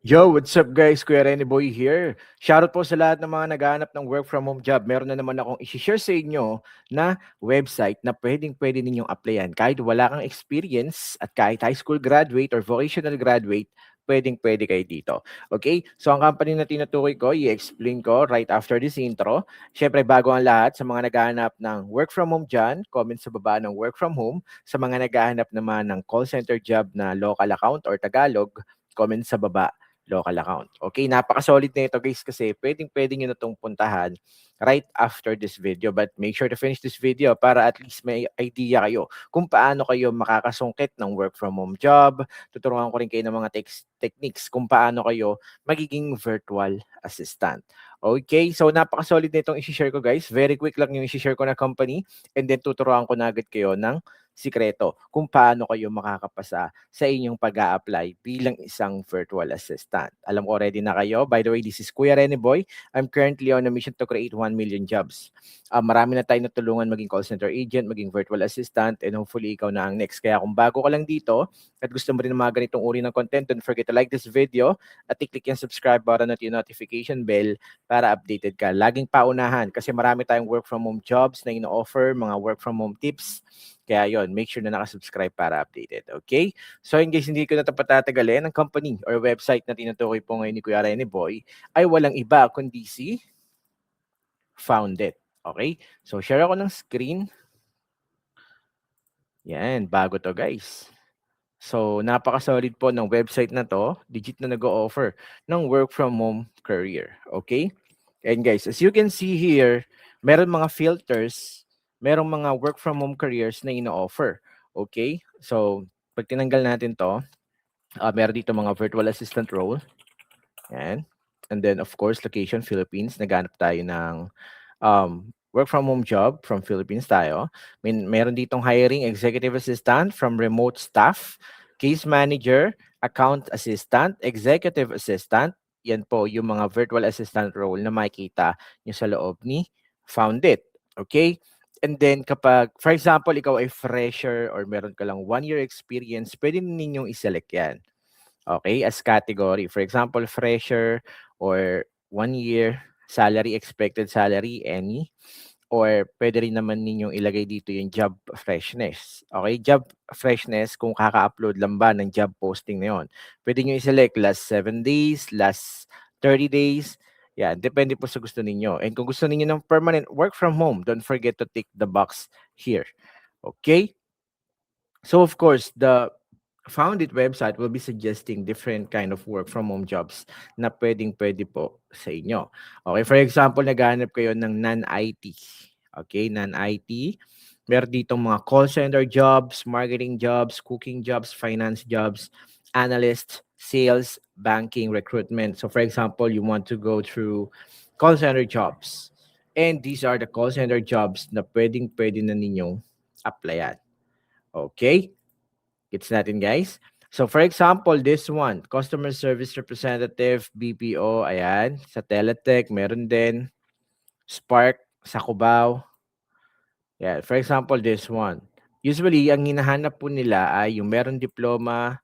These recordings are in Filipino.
Yo, what's up guys? Kuya Rene Boy here. Shoutout po sa lahat ng mga naghahanap ng work from home job. Meron na naman akong i-share sa inyo na website na pwedeng-pwede ninyong applyan. Kahit wala kang experience at kahit high school graduate or vocational graduate, pwedeng-pwede kayo dito. Okay? So ang company na tinutukoy ko, i-explain ko right after this intro. Syempre, bago ang lahat, sa mga naghahanap ng work from home dyan, comment sa baba ng work from home. Sa mga naghahanap naman ng call center job na local account or Tagalog, comment sa baba local account. Okay, napaka-solid na ito guys kasi pwedeng-pwede nyo na itong puntahan right after this video. But make sure to finish this video para at least may idea kayo kung paano kayo makakasungkit ng work from home job. Tuturuan ko rin kayo ng mga techniques kung paano kayo magiging virtual assistant. Okay, so napaka-solid na itong isi-share ko guys. Very quick lang yung isi-share ko na company and then tuturuan ko na agad kayo ng sikreto kung paano kayo makakapasa sa inyong pag-a-apply bilang isang virtual assistant. Alam ko already na kayo. By the way, this is Kuya Rene Boy. I'm currently on a mission to create 1 million jobs. Marami na tayong natulungan maging call center agent, maging virtual assistant, and hopefully ikaw na ang next. Kaya kung bago ka lang dito at gusto mo rin ng mga ganitong uri ng content, don't forget to like this video at i-click yung subscribe button at yung notification bell para updated ka. Laging paunahan kasi marami tayong work from home jobs na ino-offer, mga work from home tips. Kaya yon, make sure na nakasubscribe para updated. Okay? So in case hindi ko na ito patatagalin, ang company or website na tinutukoy po ngayon ni Kuya Rene Boy ay walang iba kundi si Founded. Okay? So share ako ng screen. Yan, bago to guys. So napaka-solid po ng website na to. Digit na nag-o-offer ng work from home career. Okay? And guys, as you can see here, meron mga filters, merong mga work from home careers na ino-offer. Okay? So, pag tinanggal natin to, meron dito mga virtual assistant role. Yan. And then, of course, location, Philippines. Naghanap tayo ng work from home job from Philippines tayo. Meron ditong hiring executive assistant from remote staff, case manager, account assistant, executive assistant. Yan po yung mga virtual assistant role na makikita nyo sa loob ni Foundit. Okay? And then kapag, for example, ikaw ay fresher or meron ka lang 1 year experience, pwede ninyong iselect yan. Okay? As category. For example, fresher or 1 year, salary, expected salary, any. Or pwede rin naman ninyong ilagay dito yung job freshness. Okay? Job freshness, kung kaka-upload lang ba ng job posting na yun. Pwede nyo i-select last 7 days, last 30 days. Yan, depende po sa gusto ninyo. And kung gusto ninyo ng permanent work from home, don't forget to tick the box here. Okay? So of course, the Foundit website will be suggesting different kind of work from home jobs na pwedeng-pwede po sa inyo. Okay, for example, naghahanap kayo ng non-IT. Okay, non-IT. Meron ditong mga call center jobs, marketing jobs, cooking jobs, finance jobs, analyst, sales, banking, recruitment. So for example, you want to go through call center jobs. And these are the call center jobs na pwedeng-pwede na ninyong applyan. Okay? Gets natin guys? So for example, this one, customer service representative, BPO, ayan, sa Teletech, meron din, Spark, sa Cubao. Yeah, for example, this one. Usually, ang hinahanap po nila ay yung meron diploma,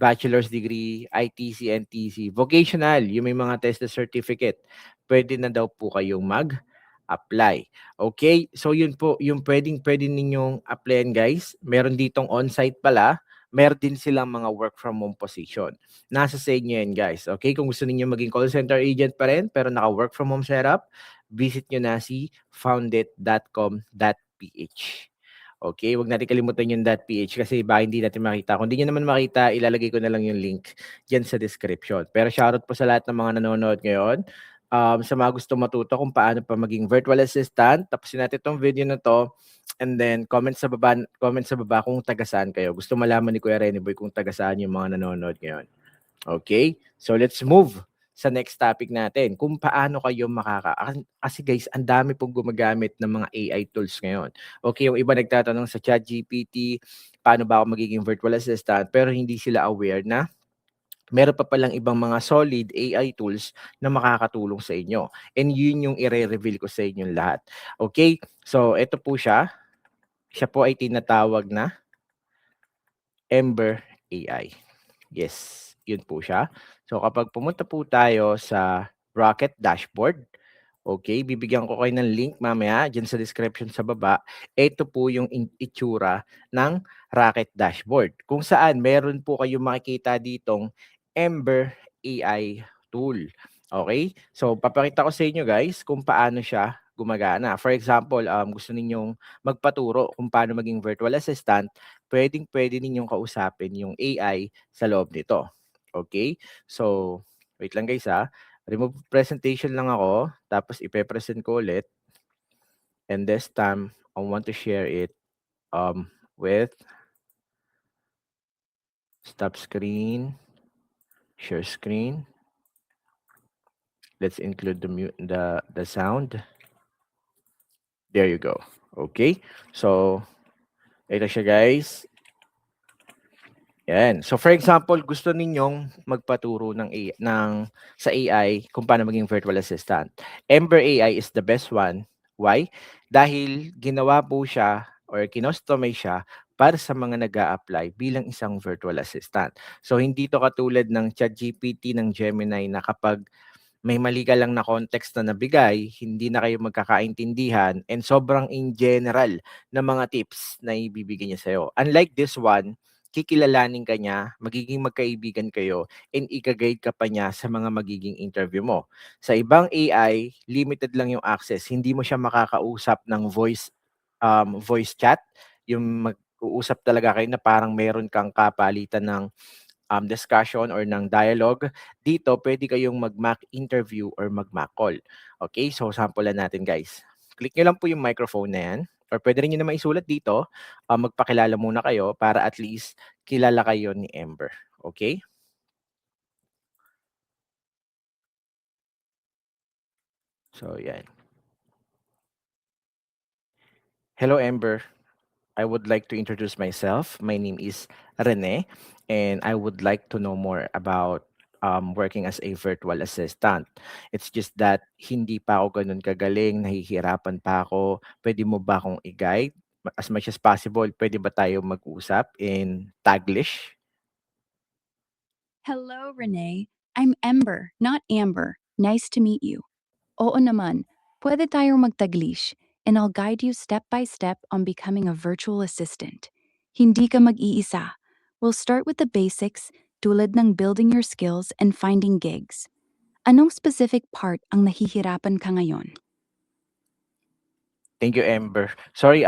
bachelor's degree, ITC, NTC, vocational, yung may mga test certificate. Pwede na daw po kayong mag-apply. Okay? So yun po, yung pwede ninyong applyan guys. Meron ditong on-site pala. Meron din silang mga work from home position. Nasa sa inyo yan guys. Okay? Kung gusto niyo maging call center agent pa rin pero naka-work from home setup, visit nyo na si foundit.com.ph. Okay, wag natin kalimutan yung .ph kasi baka hindi natin makita. Kung di nyo naman makita, ilalagay ko na lang yung link dyan sa description. Pero shoutout po sa lahat ng mga nanonood ngayon. Sa mga gusto matuto kung paano pa maging virtual assistant, tapusin natin itong video na to. And then comment sa baba kung taga saan kayo. Gusto malaman ni Kuya Rene Boy kung taga saan yung mga nanonood ngayon. Okay? So let's move sa next topic natin, kung paano kayo kasi guys, ang dami pong gumagamit ng mga AI tools ngayon. Okay, yung iba nagtatanong sa ChatGPT, paano ba ako magiging virtual assistant, pero hindi sila aware na meron pa palang ibang mga solid AI tools na makakatulong sa inyo. And yun yung i-reveal ko sa inyong lahat. Okay, so ito po siya. Siya po ay tinatawag na Ember AI. Yes. Yun po siya. So kapag pumunta po tayo sa Rocket Dashboard, okay, bibigyan ko kayo ng link mamaya diyan sa description sa baba. Ito po yung itsura ng Rocket Dashboard kung saan meron po kayong makikita ditong Ember AI tool. Okay? So papakita ko sa inyo guys kung paano siya gumagana. For example, gusto ninyong magpaturo kung paano maging virtual assistant, pwedeng-pwede ninyong kausapin yung AI sa loob nito. Okay? So, wait lang guys ha. Remove presentation lang ako, tapos ipe-present ko ulit. And this time, I want to share it with stop screen, share screen. Let's include the sound. There you go. Okay? So, ito siya guys. Yan. So for example, gusto ninyong magpaturo sa AI kung paano maging virtual assistant. Ember AI is the best one. Why? Dahil ginawa po siya or kinostomize siya para sa mga nag apply bilang isang virtual assistant. So hindi to katulad ng ChatGPT ng Gemini na kapag may mali ka lang na context na nabigay, hindi na kayo magkakaintindihan, and sobrang in general na mga tips na ibibigay niya sa'yo. Unlike this one, kikilalanin ka niya, magiging magkaibigan kayo, and ika-guide ka pa niya sa mga magiging interview mo. Sa ibang AI, limited lang yung access. Hindi mo siya makakausap ng voice chat, yung mag-uusap talaga kayo na parang meron kang kapalitan ng discussion or ng dialogue. Dito, pwede kayong mag-mock interview or mag-mock call. Okay, so sample natin guys. Click nyo lang po yung microphone na yan. Or pwede rin nyo naman isulat dito. Magpakilala muna kayo para at least kilala kayo ni Ember. Okay? So, yan. Hello, Ember. I would like to introduce myself. My name is Rene, and I would like to know more about working as a virtual assistant. It's just that hindi pa ako ganun kagaling, nahihirapan pa ako. Pwede mo ba akong i-guide? As much as possible, pwede ba tayo mag-usap in Taglish? Hello, Renee. I'm Ember, not Amber. Nice to meet you. Oo naman, pwede tayong magtaglish, and I'll guide you step by step on becoming a virtual assistant. Hindi ka mag-iisa. We'll start with the basics, tulad ng building your skills and finding gigs. Anong specific part ang nahihirapan ka ngayon? Thank you, Ember. Sorry,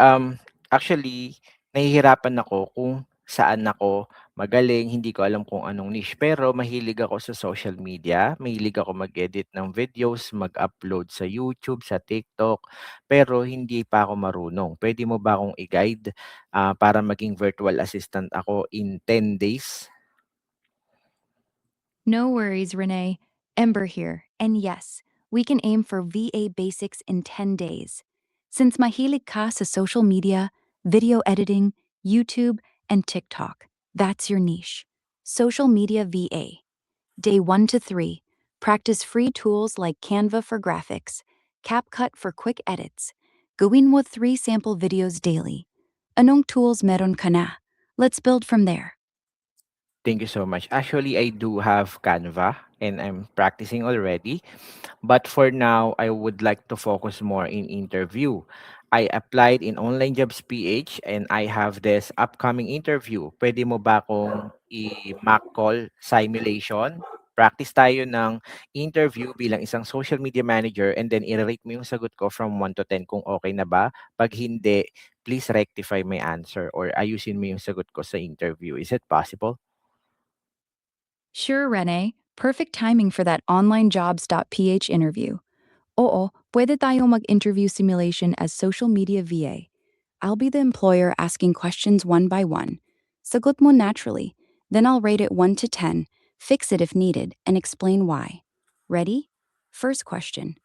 actually, nahihirapan ako kung saan ako magaling. Hindi ko alam kung anong niche. Pero mahilig ako sa social media. Mahilig ako mag-edit ng videos, mag-upload sa YouTube, sa TikTok. Pero hindi pa ako marunong. Pwede mo ba akong i-guide para maging virtual assistant ako in 10 days? No worries, Renee. Ember here. And yes, we can aim for VA basics in 10 days. Since mahilig ka sa social media, video editing, YouTube, and TikTok, that's your niche. Social media VA. Day 1 to 3. Practice free tools like Canva for graphics, CapCut for quick edits. Gawin mo 3 sample videos daily. Anong tools meron ka na? Let's build from there. Thank you so much. Actually, I do have Canva and I'm practicing already. But for now, I would like to focus more in interview. I applied in Online Jobs PH and I have this upcoming interview. Pwede mo ba akong i-mock call simulation? Practice tayo ng interview bilang isang social media manager and then i-rate mo yung sagot ko from 1 to 10 kung okay na ba. Pag hindi, please rectify my answer or ayusin mo yung sagot ko sa interview. Is it possible? Sure, Rene. Perfect timing for that onlinejobs.ph interview. Oo, pwede tayong mag-interview simulation as social media VA. I'll be the employer asking questions one by one. Sagot mo naturally. Then I'll rate it 1 to 10, fix it if needed, and explain why. Ready? First question.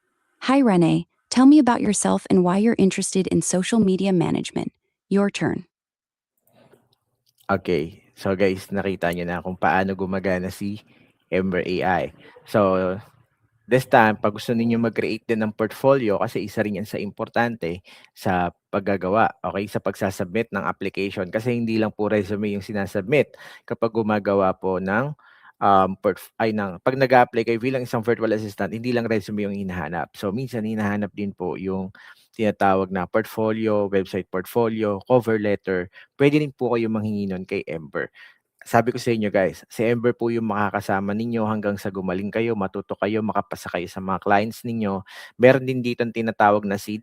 Hi, Rene. Tell me about yourself and why you're interested in social media management. Your turn. Okay. So guys, nakita niyo na kung paano gumagana si Ember AI. So this time, pag gusto ninyo mag-create din ng portfolio, kasi isa rin yan sa importante sa paggagawa, okay, sa pagsasubmit ng application. Kasi hindi lang po resume yung sinasubmit kapag gumagawa po ng pag nag-a-apply kayo bilang isang virtual assistant, hindi lang resume yung hinahanap. So minsan hinahanap din po yung tinatawag na portfolio, website portfolio, cover letter. Pwede rin po kayo manghingi nun kay Ember. Sabi ko sa inyo guys, si Ember po yung makakasama ninyo hanggang sa gumaling kayo, matuto kayo, makapasa kayo sa mga clients ninyo. Meron din dito ang tinatawag na seed.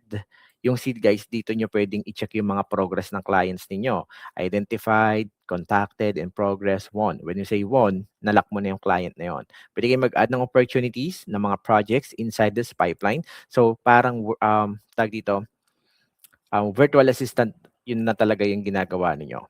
Yung seed guys, dito nyo pwedeng i-check yung mga progress ng clients ninyo. Identified, contacted, and progress won. When you say won, nalock mo na yung client na yon. Pwede kayo mag-add ng opportunities ng mga projects inside this pipeline. So parang tag dito, virtual assistant, yun na talaga yung ginagawa ninyo.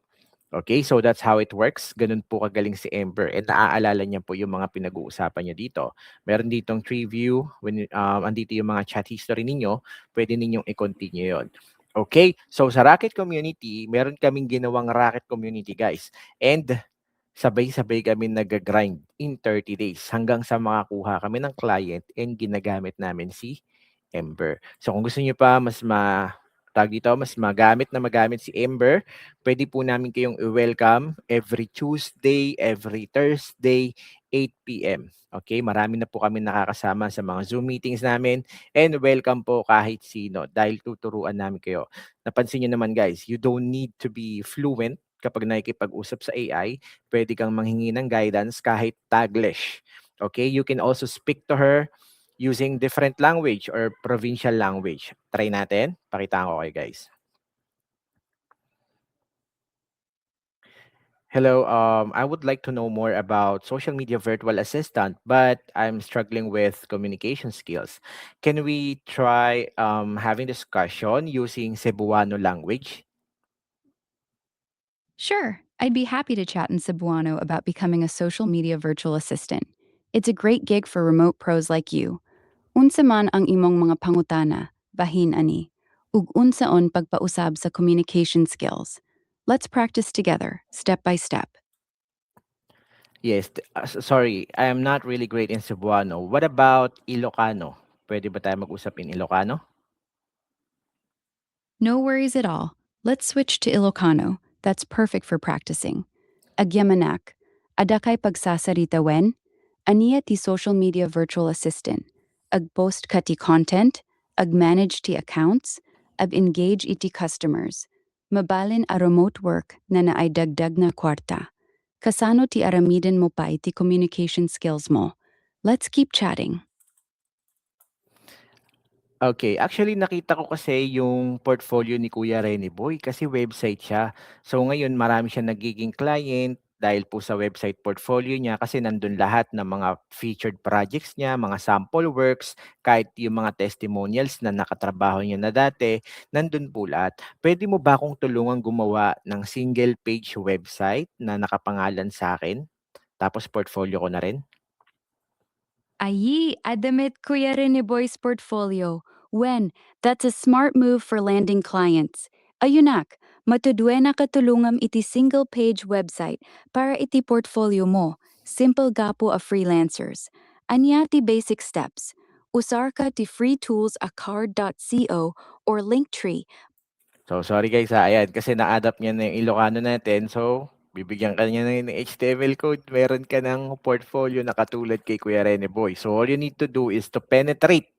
Okay, so that's how it works. Ganun po kagaling si Ember. And naaalala niya po yung mga pinag-uusapan niya dito. Meron ditong tree view. When andito yung mga chat history ninyo, pwede ninyong i-continue yon. Okay, so sa Rocket Community, meron kaming ginawang Rocket Community guys. And sabay-sabay kami nag-grind in 30 days hanggang sa makakuha kami ng client and ginagamit namin si Ember. So kung gusto niyo pa mas magamit si Ember, pwede po namin kayong i-welcome every Tuesday, every Thursday, 8 p.m. Okay, marami na po kami nakakasama sa mga Zoom meetings namin and welcome po kahit sino dahil tuturuan namin kayo. Napansin niyo naman guys, you don't need to be fluent kapag nakikipag-usap sa AI. Pwede kang manghingi ng guidance kahit Taglish. Okay, you can also speak to her using different language or provincial language. Try natin. Pakita ko kayo guys. Hello, I would like to know more about social media virtual assistant, but I'm struggling with communication skills. Can we try having discussion using Cebuano language? Sure, I'd be happy to chat in Cebuano about becoming a social media virtual assistant. It's a great gig for remote pros like you. Unsa man ang imong mga pangutana, bahin ani, ug unsaon pagpausab sa communication skills. Let's practice together, step by step. Yes, sorry, I am not really great in Cebuano. What about Ilocano? Pwede ba tayo mag-usap in Ilocano? No worries at all. Let's switch to Ilocano. That's perfect for practicing. Agyamanak, adakay pagsasarita wen, aniya ti social media virtual assistant, ag-post ka ti content, ag-manage ti accounts, ag-engage iti customers, mabalin a remote work na naay dagdag na kwarta. Kasano ti aramiden mo pa iti communication skills mo. Let's keep chatting. Okay, actually nakita ko kasi yung portfolio ni Kuya Rene Boy kasi website siya. So ngayon marami siyang nagiging client dahil po sa website portfolio niya kasi nandun lahat ng mga featured projects niya, mga sample works, kahit yung mga testimonials na nakatrabaho niya na dati, nandun po lahat. Pwede mo ba akong tulungan gumawa ng single page website na nakapangalan sa akin? Tapos portfolio ko na rin? Ayi, adamit kuya rin ni Boy's portfolio. When, that's a smart move for landing clients. Ayunak, matudwe na katulungam iti single-page website para iti portfolio mo. Simple gapo a freelancers. Anya ti basic steps. Usar ka ti free tools a card.co or Linktree. So, sorry guys ayan kasi na-adapt niya na yung Ilocano natin. So, bibigyan ka niya ng HTML code. Meron ka ng portfolio na katulad kay Kuya Rene Boy. So, all you need to do is to penetrate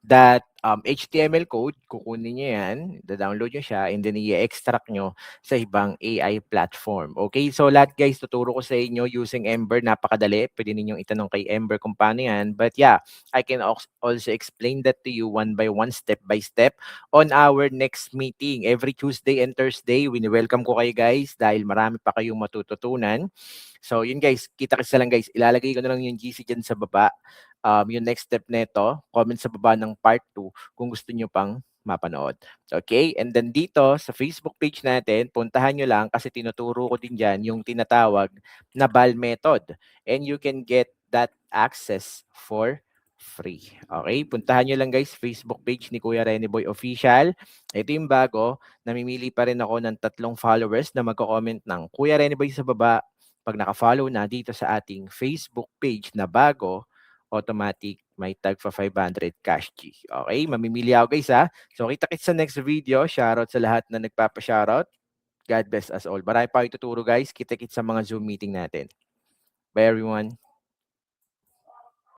that HTML code. Kukunin niyo yan, da-download niyo siya, and then i-extract niyo sa ibang AI platform. Okay? So, lahat guys, tuturo ko sa inyo using Ember. Napakadali. Pwede ninyong itanong kay Ember kung paano yan. But yeah, I can also explain that to you one by one, step by step on our next meeting. Every Tuesday and Thursday, wini-welcome ko kayo guys dahil marami pa kayong matututunan. So yun guys, kita-kits na lang guys. Ilalagay ko na lang yung GC dyan sa baba. Yung next step nito, comment sa baba ng part 2 kung gusto nyo pang mapanood. Okay? And then dito sa Facebook page natin, puntahan nyo lang kasi tinuturo ko din dyan yung tinatawag na BAL method. And you can get that access for free. Okay? Puntahan nyo lang guys, Facebook page ni Kuya Rene Boy Official. Ito yung bago. Namimili pa rin ako ng 3 followers na magko-comment ng Kuya Rene Boy sa baba. Pag naka-follow na dito sa ating Facebook page na bago, automatic may tag pa 500 cash G. Okay? Mamimili ako guys ha. So kita-kits sa next video. Shoutout sa lahat na nagpapa-shoutout. God bless us all. Marami pa ituturo guys. Kita-kits sa mga Zoom meeting natin. Bye everyone.